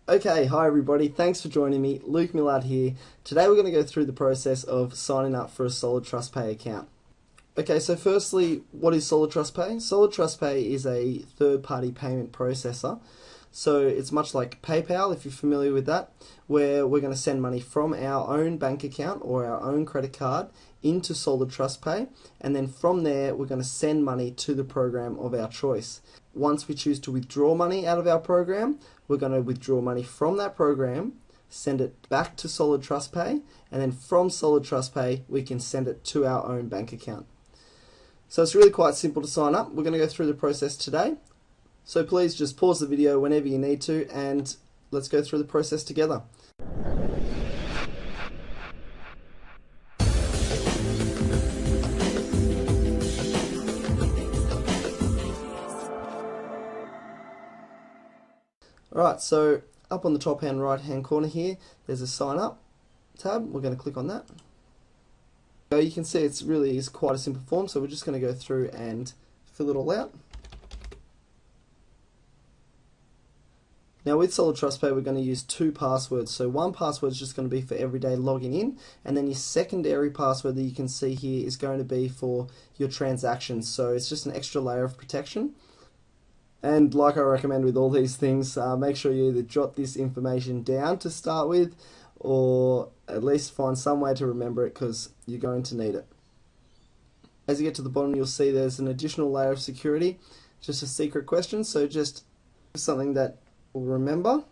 Okay, hi everybody, thanks for joining me. Luke Millard here. Today we're going to go through the process of signing up for a SolidTrust Pay account. Okay, so firstly, what is SolidTrust Pay? SolidTrust Pay is a third-party payment processor. So it's much like PayPal, if you're familiar with that, where we're going to send money from our own bank account or our own credit card into SolidTrust Pay, and then from there we're going to send money to the program of our choice. Once we choose to withdraw money out of our program, we're going to withdraw money from that program, send it back to SolidTrust Pay, and then from SolidTrust Pay we can send it to our own bank account. So it's really quite simple to sign up. We're going to go through the process today. So please just pause the video whenever you need to and let's go through the process together. Alright, so up on the top right hand corner here, there's a sign up tab. We're going to click on that. So you can see it really is quite a simple form, so we're just going to go through and fill it all out. Now with SolidTrust Pay we're going to use two passwords. So one password is just going to be for everyday logging in, and then your secondary password that you can see here is going to be for your transactions. So it's just an extra layer of protection. And like I recommend with all these things, make sure you either jot this information down to start with, or at least find some way to remember it because you're going to need it. As you get to the bottom you'll see there's an additional layer of security, just a secret question, so just something that we'll remember.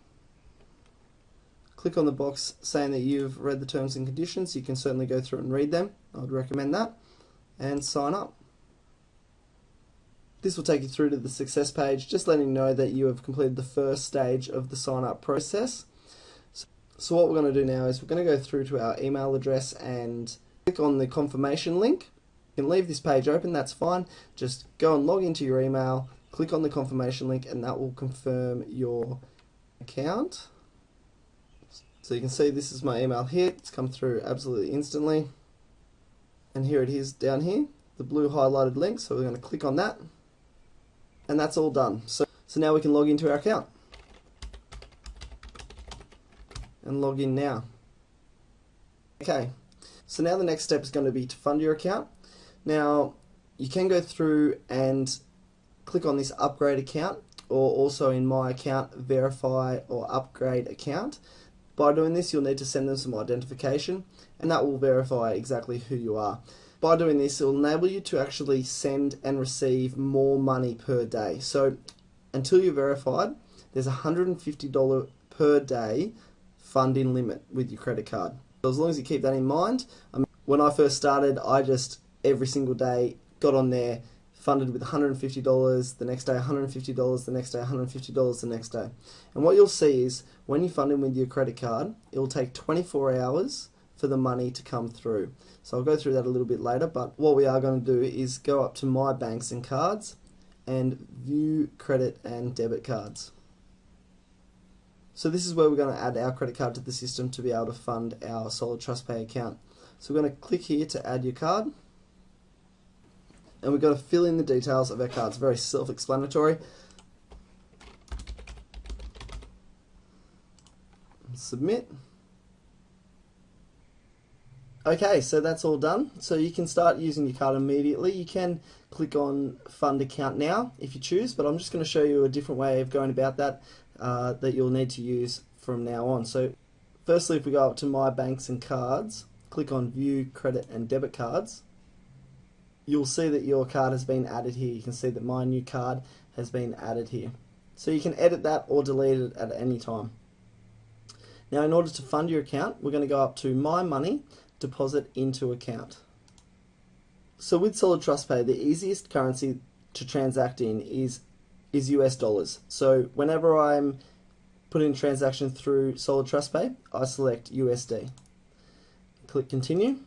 Click on the box saying that you've read the terms and conditions. You can certainly go through and read them. I would recommend that. And sign up. This will take you through to the success page, just letting you know that you have completed the first stage of the sign up process. So what we're going to do now is we're going to go through to our email address and click on the confirmation link. You can leave this page open, that's fine. Just go and log into your email, click on the confirmation link, and that will confirm your account. So you can see this is my email here. It's come through absolutely instantly. And here it is down here, the blue highlighted link. So we're going to click on that. And that's all done. So now we can log into our account. And log in now. Okay, so now the next step is going to be to fund your account. Now you can go through and click on this upgrade account, or also in my account verify or upgrade account. By doing this you'll need to send them some identification and that will verify exactly who you are. By doing this it will enable you to actually send and receive more money per day. So until you're verified there's $150 per day funding limit with your credit card. So as long as you keep that in mind, when I first started I just every single day got on there, funded with $150, the next day $150, the next day $150, the next day. And what you'll see is when you fund in with your credit card, it will take 24 hours for the money to come through. So I'll go through that a little bit later, but what we are going to do is go up to My Banks and Cards and View Credit and Debit Cards. So this is where we're going to add our credit card to the system to be able to fund our SolidTrust Pay account. So we're going to click here to add your card. And we've got to fill in the details of our cards. Very self-explanatory. Submit. Okay, so that's all done. So you can start using your card immediately. You can click on Fund Account Now if you choose, but I'm just going to show you a different way of going about that that you'll need to use from now on. So firstly, if we go up to My Banks and Cards, click on View Credit and Debit Cards, you'll see that your card has been added here. You can see that my new card has been added here. So you can edit that or delete it at any time. Now in order to fund your account, we're going to go up to My Money, Deposit into Account. So with SolidTrust Pay, the easiest currency to transact in is US dollars. So whenever I'm putting a transaction through SolidTrust Pay, I select USD. Click Continue.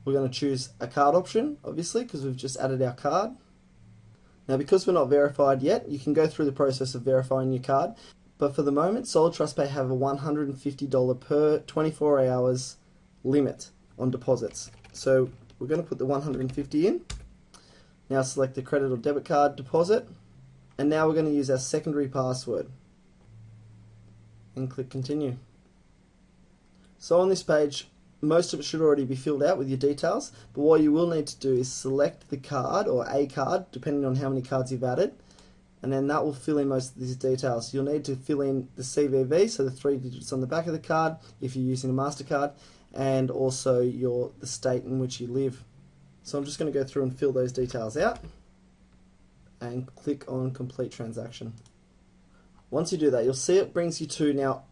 We're going to choose a card option, obviously, because we've just added our card. Now, because we're not verified yet, you can go through the process of verifying your card. But for the moment, SolidTrust Pay have a $150 per 24 hours limit on deposits. So we're going to put the $150 in. Now select the credit or debit card deposit. And now we're going to use our secondary password and click continue. So on this page, most of it should already be filled out with your details, but what you will need to do is select the card or a card, depending on how many cards you've added, and then that will fill in most of these details. You'll need to fill in the CVV, so the 3 digits on the back of the card if you're using a MasterCard, and also the state in which you live. So I'm just going to go through and fill those details out and click on complete transaction. Once you do that, you'll see it brings you to, now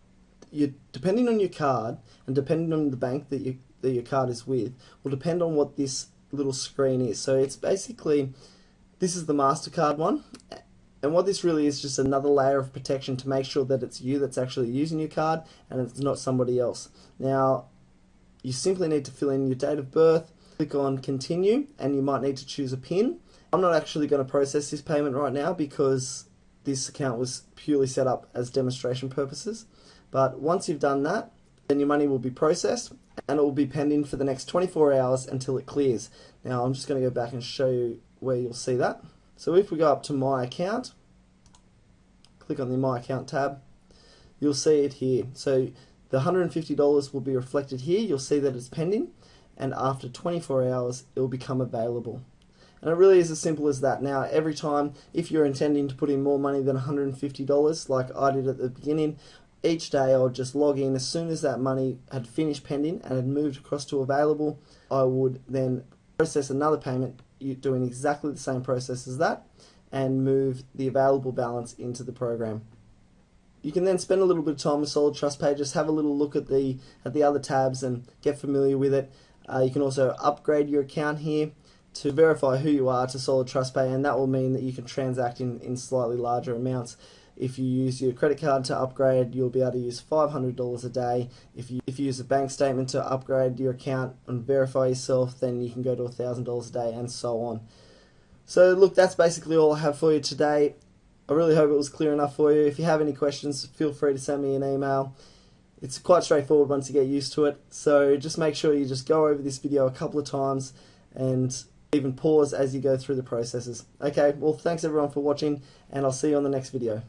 depending on your card and depending on the bank that your card is with, will depend on what this little screen is. So it's basically, this is the MasterCard one, and what this really is just another layer of protection to make sure that it's you that's actually using your card and it's not somebody else. Now you simply need to fill in your date of birth, click on continue, and you might need to choose a PIN. I'm not actually going to process this payment right now because this account was purely set up as demonstration purposes. But once you've done that, then your money will be processed and it will be pending for the next 24 hours until it clears. Now I'm just going to go back and show you where you'll see that. So if we go up to My Account, click on the My Account tab, you'll see it here. So the $150 will be reflected here. You'll see that it's pending, and after 24 hours it will become available. And it really is as simple as that. Now every time, if you're intending to put in more money than $150 like I did at the beginning, each day I would just log in. As soon as that money had finished pending and had moved across to available, I would then process another payment doing exactly the same process as that and move the available balance into the program. You can then spend a little bit of time with SolidTrust Pay, just have a little look at the other tabs and get familiar with it. You can also upgrade your account here to verify who you are to SolidTrust Pay, and that will mean that you can transact in slightly larger amounts. If you use your credit card to upgrade, you'll be able to use $500 a day. If you use a bank statement to upgrade your account and verify yourself, then you can go to $1,000 a day, and so on. So look, that's basically all I have for you today. I really hope it was clear enough for you. If you have any questions, feel free to send me an email. It's quite straightforward once you get used to it. So just make sure you just go over this video a couple of times and even pause as you go through the processes. Okay, well thanks everyone for watching, and I'll see you on the next video.